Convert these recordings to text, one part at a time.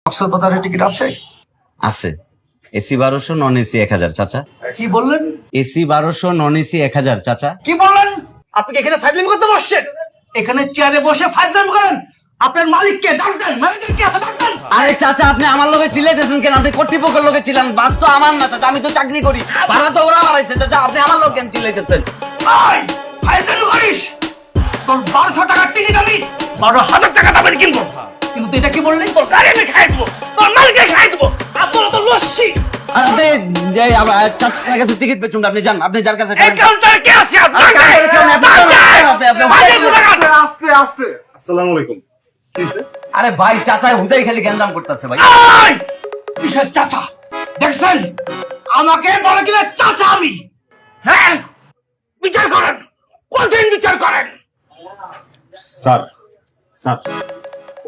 কক্সবাজারের টিকিট আছে? আছে। এসি 1200, নন এসি 1000 চাচা। কি বললেন? এসি 1200, নন এসি 1000 চাচা। কি বললেন? আপনি কি এখানে ফাইজলামি করতে বসছেন? এখানে চেয়ারে বসে ফাইজলামি করেন? আপনার মালিককে ডাকতেন, ম্যানেজার কি আছে ডাকতেন। আরে চাচা, আপনি আমার লগে চিল্লাইতেছেন কেন? আপনি কর্তৃপক্ষের লগে চিল্লান, বাস তো আমার না চাচা, আমি তো চাকরি করি, ভাড়া তো ওরা বাড়াইছে চাচা, আপনি আমার লগে কেন চিল্লাইতেছেন? ভাই ফাইজলামি করিস? তোর 1200 টাকার টিকিট আমি 12,000 টাকা দামের কিনবো, কিন্তু তুই এটা কি বললি? তোর গাড়ি আমি খাই দেবো, তোর মালিককে খাই দেবো, আপনারা তো লস্যি। আপনি যে চাচার কাছে টিকিট পেছুন, আপনি যান, আপনি যার কাছে এই কাউন্টারে কে আছে? আস্তে আস্তে। আসসালামু আলাইকুম। কি হইছে? আরে ভাই, চাচা হুদাই খালি গ্যাঞ্জাম করতেছে ভাই। এই কিসের চাচা? দেখছেন আমাকে বলে কিনা চাচা আমি? হ্যাঁ, বিচার করেন, কঠিন বিচার করেন। স্যার স্যার,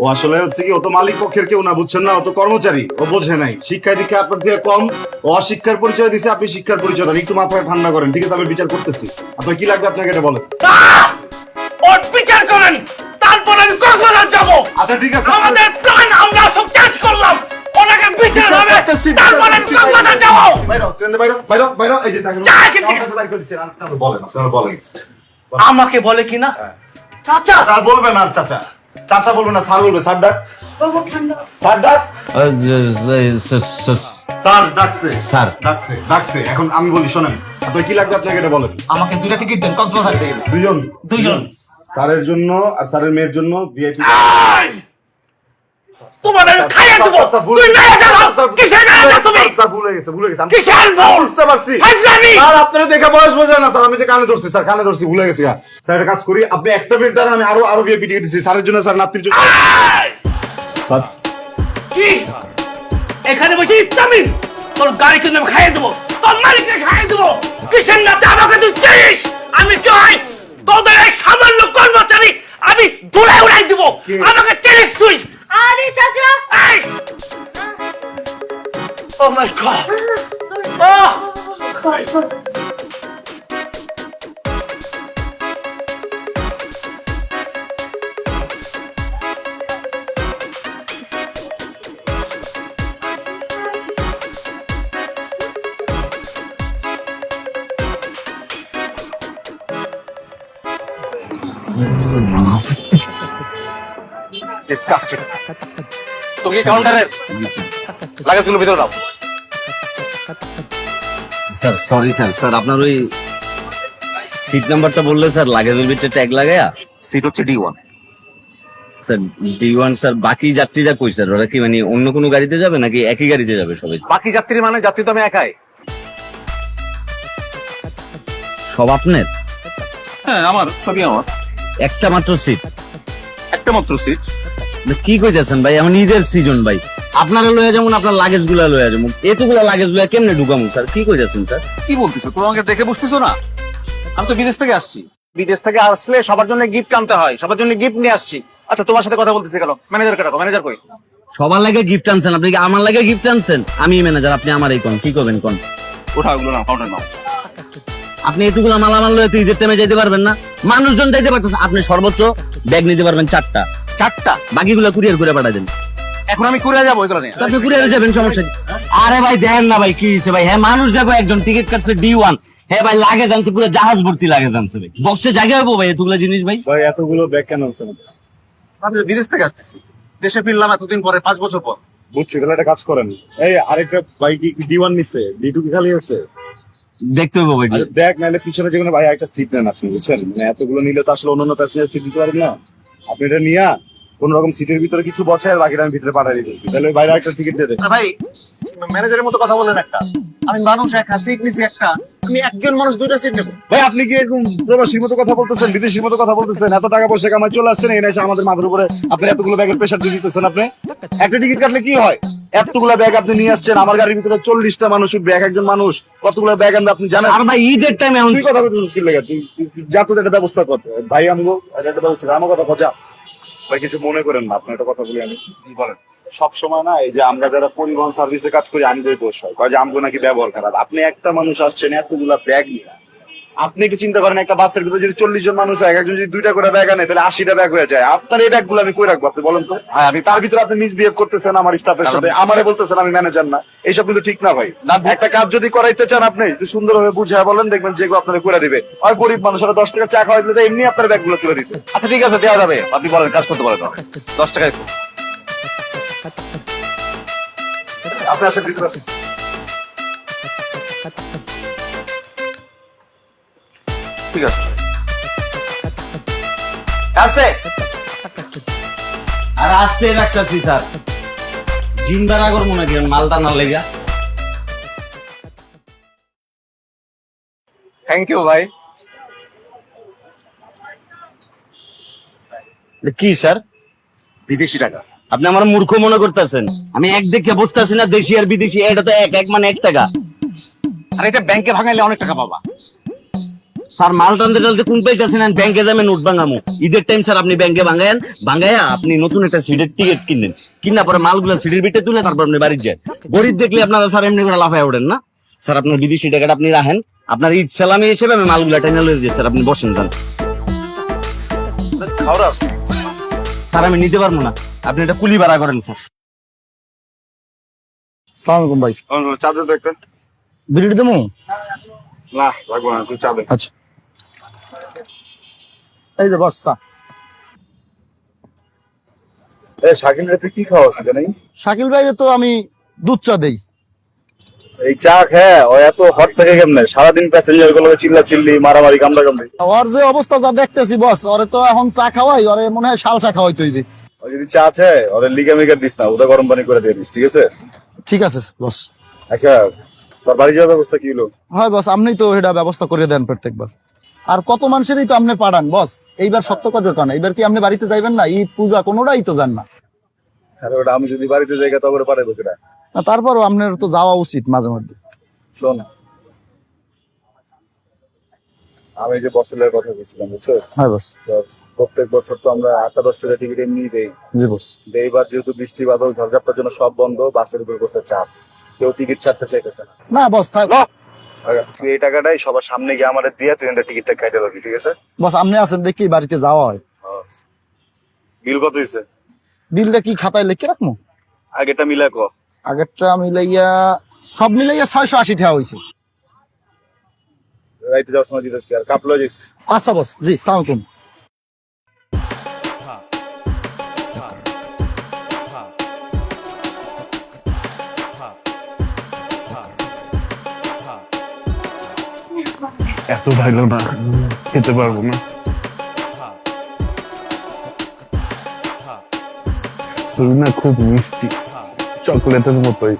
ও আসলে হচ্ছে কি, ও তো মালিক পক্ষের কেউ না, বুঝছেন না, ও তো কর্মচারী, ও বোঝে নাই। শিক্ষা দীক্ষা আপনার থেকে কম, ও অশিক্ষার পরিচয় দিছে, আপনি শিক্ষার পরিচয় দেন। একটু মাথায় ঠান্ডা করেন, ঠিক আছে? আমি বিচার করতেছি। আপনার কি লাগবে আপনাকে এটা বলেন। ওর বিচার করেন, তারপর আমি কক্সবাজার যাবো। আচ্ছা ঠিক আছে, আমাদের প্ল্যান আমরা সব কাজ করলাম, ওনাকে বিচার হবে, করতেছি, তারপর আমি কক্সবাজার যাবো। বাইরে হও, ট্রেন দিয়ে বাইরে হও, বাইরে হও, বাইরে হও। এই যে দেখেন, যা এখান থেকে। আপনাকে বাইর করে দিচ্ছি, আপনারা বলেন, আপনারা বলেন। আমাকে বলে কিনা চাচা? স্যার বলবেন না, চাচা চাচা বলবেন না, স্যার বলবে। স্যার ডাক, স্যার ডাক, স্যার ডাকছে, স্যার। ডাকছে, ডাকছে। এখন আমি বলি, শোনেন, আপনার কি লাগবে আপনাকে এটা বলেন। আমাকে দুইটা টিকিট দেন কক্সবাজার থেকে। দুইজন, দুইজন। স্যারের জন্য আর স্যারের মেয়ের জন্য ভিআইপি। তোমার আমি খাইয়ে দেবো, তুই নিয়ে যাও। কিসের নিয়ে যাও তুমি? স্যার ভুলে গেছে, ভুলে গেছে। আমি কিসের ভুল? বুঝতে পারছি। ফাইজলামি। স্যার আপনারা দেখে বয়স বোঝে না স্যার, আমি যে কানে ধরছি স্যার, কানে ধরছি, ভুলে গেছি। স্যার একটা কাজ করি, আপনি একটা মিনিট দাঁড়ান, আমি আরো ভিআইপি টিকিট দিচ্ছি স্যারের জন্য, স্যার নাতির জন্য। স্যার কি এখানে বসে ইচ্ছামি? তোর গাড়ি কিন্তু আমি খাইয়ে দেবো, তোর মালিককে খাইয়ে দেবো। কিসের নাতে আমাকে তুই চিনিস? আমি কি হয় তোদের এই সামান্য কর্মচারী আমি ধুলে উড়াই দিব? আমাকে চিনিস তুই? আরে চাচা, এই ও মাই গড, ডিসকাস্টিং। তুমি কি কাউন্টারের লাগেজগুলো ভিতরে দাও। স্যার সরি স্যার, স্যার আপনার ওই সিট নাম্বারটা বললে স্যার লাগেজের ভিতরে ট্যাগ লাগায়া। সিট হচ্ছে D1। স্যার D1 স্যার, বাকি যাত্রীরা কই স্যার? ওরা কি মানে অন্য কোনো গাড়িতে যাবে নাকি একই গাড়িতে যাবে সবাই? বাকি যাত্রী মানে যাত্রী তো আমি একাই। সব আপনার? হ্যাঁ আমার, সবই আমার। একটা মাত্র সিট? একটা মাত্র সিট। কি কইতেছেন ভাই? আমার নিজের সিজন ভাই, আপনারা লয়ে যেমন আপনার লাগেজ গুলা লয়ে যেমন, এতগুলা লাগেজ গুলা কেমনে ঢুকামু স্যার? কি কইতেছেন স্যার? কি বলতেছো? তুমি আমাকে দেখে বুঝতেছো না? আমি তো বিদেশ থেকে আসছি। বিদেশ থেকে আসলে সবার জন্য গিফট আনতে হয়, সবার জন্য গিফট নিয়ে আসছি। আচ্ছা তোমার সাথে কথা বলতেছি কেন? ম্যানেজারকে ডাকো, ম্যানেজার কই? সবার লাগে গিফট আনছেন, আপনি কি আমার লাগে গিফট আনছেন? আমি ম্যানেজার, আপনি আমার এই কোন কি করবেন কোন? ওঠা ওগুলো না, কাউন্টার নাও। আপনি এতগুলা মালামাল লয়ে তুই ঈদের টাইমে যাইতে পারবেন না? মানুষজন যাইতে পারতেছে, আপনি সর্বোচ্চ ব্যাগ নিতে পারবেন 4টা। 4টা? বাকিগুলো কুরিয়ার করে পাঠা দেন। এখন আমি কুড়িয়ে যাবো ওইগুলো নিয়ে। আপনি কুরিয়ারে যাবেন, সমস্যা কি? আরে ভাই দেন না ভাই, কি হইছে ভাই? হ্যাঁ মানুষ যাবো, একজন টিকিট কাটছে D1। হ্যাঁ ভাই লাগে জানছে, পুরো জাহাজ ভর্তি লাগে জানছে ভাই, বক্সে জায়গা হবো ভাই এতগুলো জিনিস ভাই। ভাই এতগুলো ব্যাগ কেন আনছেন? আমি তো বিদেশ থেকে আসতেছি, দেশে ফিরলাম এতদিন পরে, 5 বছর পর। বুঝছি, তাহলে একটা কাজ করেন, এই আরেকটা ভাই কি D1 নিছে, D2 কি খালি আছে? দেখতে হইব ভাই। ব্যাগ নাইলে পিছনে যেগুলো ভাই একটা সিট নেন আপনি, বুঝছেন? মানে এতগুলো নিলে তো আসলে অন্যান্য প্যাসেঞ্জার সিট দিতে পারেন না। আপনি এটা নিয়া কোন রকম সিটের ভিতরে কিছু বসে, আর বাকিটা আমি ভিতরে পাঠিয়ে দিতেছি, তাহলে বাইরে একটা টিকিট দিয়ে দেন। ভাই ম্যানেজারের মতো কথা বলেন একটা, আমি মানুষ একা, সিট নিছি একটা, আমি একজন মানুষ 2টা সিট নেব। ভাই আপনি কি এরকম প্রবাসীর মতো কথা বলতেছেন, বিদেশির মতো কথা বলতেছেন? এত টাকা পয়সা কামাই চলে আসছেন, এনে এসে আমাদের মাথার উপরে আপনি এতগুলো ব্যাগের প্রেশার দিয়ে দিতেছেন। আপনি একটা টিকিট কাটলে কি হয়? এতগুলো ব্যাগ আপনি নিয়ে আসছেন, আমার গাড়ির ভিতরে 40টা মানুষ উঠবে, এক একজন মানুষ কতগুলো ব্যাগ আনবে আপনি জানেন? আর ভাই ঈদের টাইমে এমন তুই কথা বলতেছিস কি লাগে? তুই যা, তো একটা ব্যবস্থা কর ভাই। আমগো একটা ব্যবস্থা কর, আমার কথা কথা। ভাই কিছু মনে করেন না, আপনার একটা কথা বলি আমি। কি বলেন? সব সময় না এই যে আমরা যারা পরিবহন সার্ভিসে কাজ করি, আমাদের দোষ হয়, কয় যে আমগো নাকি ব্যবহার খারাপ। আপনি একটা মানুষ আসছেন এতগুলা ব্যাগ নিয়ে, আপনি একটু চিন্তা করেন, একটা বাসের ভিতরে যদি 40 জন মানুষ হয়, একজন যদি 2টা করে ব্যাগ আনে তাহলে 80টা ব্যাগ হয়ে যায়। আপনার এই ব্যাগগুলো আমি কই রাখবো আপনি বলেন তো? আমি তার ভিতরে আপনি মিসবিহেভ করতেছেন আমার স্টাফের সাথে, আমারে বলতেছেন আমি ম্যানেজার না, এইসব কিন্তু ঠিক না ভাই। একটা কাজ যদি করাইতে চান আপনি একটু সুন্দরভাবে বুঝায় বলেন, দেখবেন যেগুলো আপনারা করে দিবে। আর গরিব মানুষরা 10 টাকা চা খাওয়াই দিলে এমনি আপনার ব্যাগগুলো তুলে দিতে। আচ্ছা ঠিক আছে, দেওয়া যাবে, আপনি বলেন, কাজ করতে পারেন। 10 টাকায় আপনি আসেন, ভিতরে আসেন। ঠিক আছে, আসতে আর আসতে রাখতেছি স্যার, জিম্বার আগর মনে করেন মালটা না লেগা। থ্যাংক ইউ ভাই। কি স্যার, বিদেশি টাকা। আপনি আমার মূর্খ মনে করতেছেন? আমি এক দেখে বুঝতেছি না দেশি আর বিদেশি, এটা তো এক মানে 1 টাকা। আর এটা ব্যাংকে ভাঙাইলে অনেক টাকা পাবা। স্যার মাল টানতে টানতে কোন পাইতেছেন, ব্যাংকে যাবেন নোট ভাঙামু। ঈদের টাইম স্যার আপনি ব্যাংকে ভাঙায়া আপনি নতুন একটা সিটের টিকিট কিনলেন, কিনা পরে মালগুলো সিটের ভিতরে তুলে তারপর আপনি বাড়ি যান। গরিব দেখলে আপনারা স্যার এমনি করে লাফায় ওঠেন না। স্যার আপনার বিদেশি টাকাটা আপনি রাখেন, আপনার ঈদ সালামি হিসেবে আমি মালগুলো টেনে লয়ে দিই। স্যার আপনি বসেন যান। খাওয়া স্যার আমি নিতে পারবো না, আপনি এটা কুলি ভাড়া করেন স্যার। সালাম আলাইকুম ভাই। চা দে তো একটা। বিড়ি দেবো না লাগবো না, শুধু চা দে। আচ্ছা, এই যে বস চা। এ শাকিল রে তুই কি খাওয়াস জানি? শাকিল ভাইরে তো আমি দুধ চা দেই। এই চা খেয়ে ও এত হট থাকে কেমনে? সারাদিন প্যাসেঞ্জার গুলো চিল্লা চিল্লি মারামারি কামড়া কামড়ি। ওর যে অবস্থা যা দেখতেছি বস, ওরে তো এখন চা খাওয়াই, ওরে মনে হয় শাল চা খাওয়াই তৈরি। ও যদি চা আছে ওরে লিগা মিগা দিস না, ওটা গরম পানি করে দিয়ে দিস, ঠিক আছে? ঠিক আছে বস। আচ্ছা তোর বাড়ি যাওয়ার ব্যবস্থা কি হলো? হয় বস, আপনি তো এটা ব্যবস্থা করে দেন প্রত্যেকবার। আর কত মানুষেরই তো আপনি পাঠান বস, এইবার সত্য কথা কেন, এইবার কি আপনি বাড়িতে যাইবেন না? ঈদ পূজা কোনোটাই তো যান না। আরে ওটা আমি যদি বাড়িতে যাই তবে পাঠাবো কেটা? না, তারপরও আপনার তো যাওয়া উচিত মাঝে মধ্যে। শোন, আমি যে বছরের কথা বলছিলাম বুঝছো, হ্যাঁ বস। প্রত্যেক বছর তো আমরা 8-10 টাকা টিকিট এমনি দেই। জি বস। এইবার যেহেতু বৃষ্টি বাদল ঝড়ঝাপটার জন্য সব বন্ধ, বাসের উপর বসে চাপ, কেউ টিকিট ছাড়তে চাইতেছে না। না বস থাক। তুই এই টাকাটাই সবার সামনে গিয়ে আমাদের দিয়ে তুই টিকিটটা কেটে রাখবি, ঠিক আছে? বস আপনি আছেন দেখি বাড়িতে যাওয়া হয়। বিল কত হয়েছে? বিলটা কি খাতায় লিখে রাখবো? আগেটা মিলা ক। আগেরটা মিলাইয়া সব মিলাইয়া 680 টাকা হয়েছে। রাইতে যাওয়ার সময় দিতেছি, আর কাপলো যাইস। আচ্ছা বস, জি সালাম আলাইকুম। এত ভালো না, খেতে পারবো না। তুমি না খুব মিষ্টি, চকলেটের মতোই,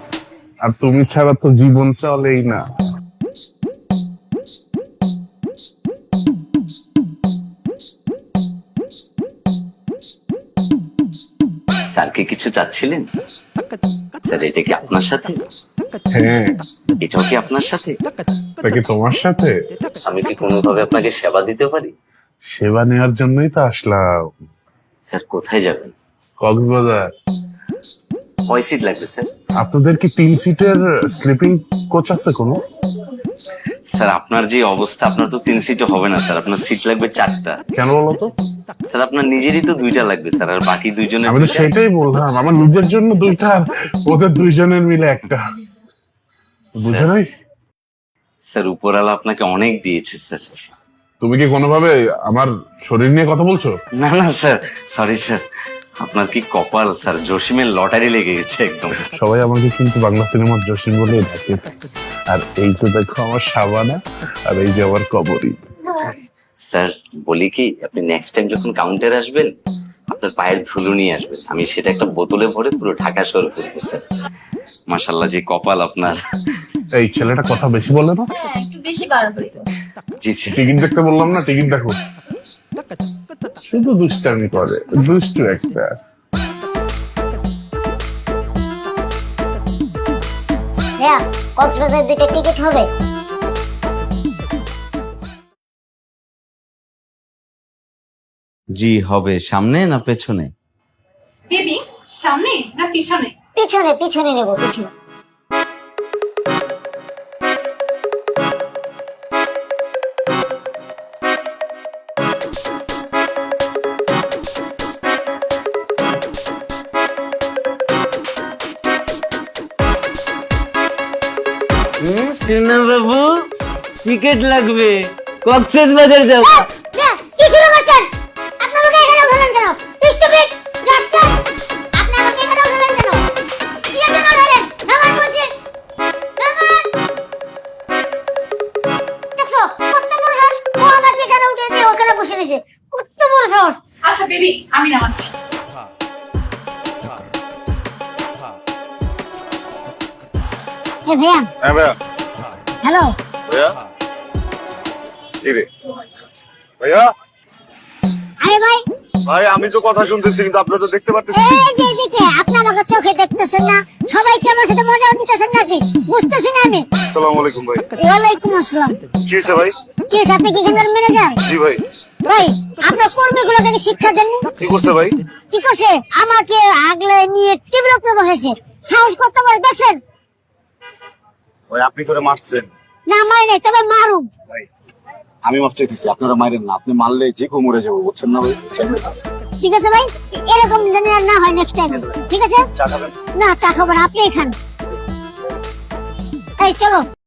আর তুমি ছাড়া তো জীবন চলেই না। স্যারকে কিছু চাচ্ছিলেন? স্যার এটা কি আপনার সাথে? হ্যাঁ, এটাও কি আপনার সাথে? তা কি তোমার সাথে? আমি কি কোনোভাবে আপনাকে সেবা দিতে পারি? সেবা নেওয়ার জন্যই তো আসলাম। স্যার কোথায় যাবেন? কক্সবাজার। কয় সিট লাগবে স্যার? আপনাদের কি 3 সিটের স্লিপিং কোচ আছে কোনো? স্যার আপনার যে অবস্থা, আপনার তো 3 সিটও হবে না স্যার, আপনার সিট লাগবে 4টা। কেন বলো তো? স্যার আপনার নিজেরই তো 2টা লাগবে স্যার, আর বাকি 2 জনের। আমি তো সেটাই বললাম, আমার নিজের জন্য 2টা, আর ওদের 2 জনের মিলে একটা। বুঝে নাই? স্যার উপরওয়ালা আপনাকে অনেক দিয়েছে স্যার। তুমি কি কোনোভাবে আমার শরীর নিয়ে কথা বলছো? না না স্যার, সরি স্যার, আপনার কি কপাল স্যার, জসিমের লটারি লেগে গেছে একদম। সবাই আমাকে কিন্তু বাংলা সিনেমার জসিম বলেই ডাকে। আর এই তো দেখো আমার সাবানা, আর এই যে আমার কবরী। স্যার বলি কি, আপনি নেক্সট টাইম যখন কাউন্টারে আসবেন আপনার পায়ের ধুলো নিয়ে আসবেন, আমি সেটা একটা বোতলে ভরে পুরো ঢাকা শহর করবো স্যার। মাশাআল্লাহ যে কপাল আপনার। এই ছেলেটা কথা বেশি বলে না? হ্যাঁ, একটু বেশি বাড়াবাড়ি তো। জি স্যার। টিকিট দেখতে বললাম না, টিকিট দেখো। শুধু দুষ্টামি করে, দুষ্টু একটা। ভাইয়া, কক্সবাজার দিকে টিকিট হবে? জি হবে। সামনে না পেছনে? বেবি সামনে না পিছনে? পিছনে পিছনে নেব, পিছনে। সোনা বাবু টিকিট লাগবে কক্সেস বাজার যাব কি শুরু করছেন? আপনারা লোকে এখানে উঠলেন কেন? স্টুপিড রাস্তা! আপনারা লোকে এখানে উঠলেন কেন? কি জন্য উঠলেন? নামান বলছি! নামান! দেখছো? কত বড় সাহস! ও আমাকে এখানে উঠে দিয়ে ওখানে বসে রয়েছে। কত বড় সাহস! আচ্ছা বেবি, আমি নামাচ্ছি। এ ভাইয়া, হ্যাঁ ভাইয়া হ্যালো। ভাইয়া কি রে ভাইয়া আরে ভাই, ভাই আমি তো কথা শুনতেছি কিন্তু আপনারা তো দেখতে পারতেছেন এই যে এদিকে আপনি আমাকে চোখে দেখতেছেন না? সবাই কি আমার সাথে মজা নিতেছেন নাকি? বুঝতেছি না আমি। আসসালামু আলাইকুম ভাই ওয়ালাইকুম আসসালাম। কি হয়েছে ভাই কি হয়েছে? আপনি কি এখানকার ম্যানেজার? জি ভাই ভাই, আপনার কর্মীগুলোকে কি শিক্ষা দেননি? কি করছে ভাই কি করছে? আমাকে আগলে নিয়ে টেবিলের উপরে বসেছে। সাহস করতে পারে দেখছেন? ভাই আপনি করে মারছেন না মারি নাই, তবে মারুম। ভাই আমি মাফ চাইতেছি আপনারা মারেন না আপনি মারলে যে কেউ মরে যাবো বুঝছেন না ভাই ঠিক আছে ভাই, এরকম যেন আর না হয় নেক্সট টাইম। ঠিক আছে? চা খাবেন না, চা খাবো না, আপনি খান। এই চলো।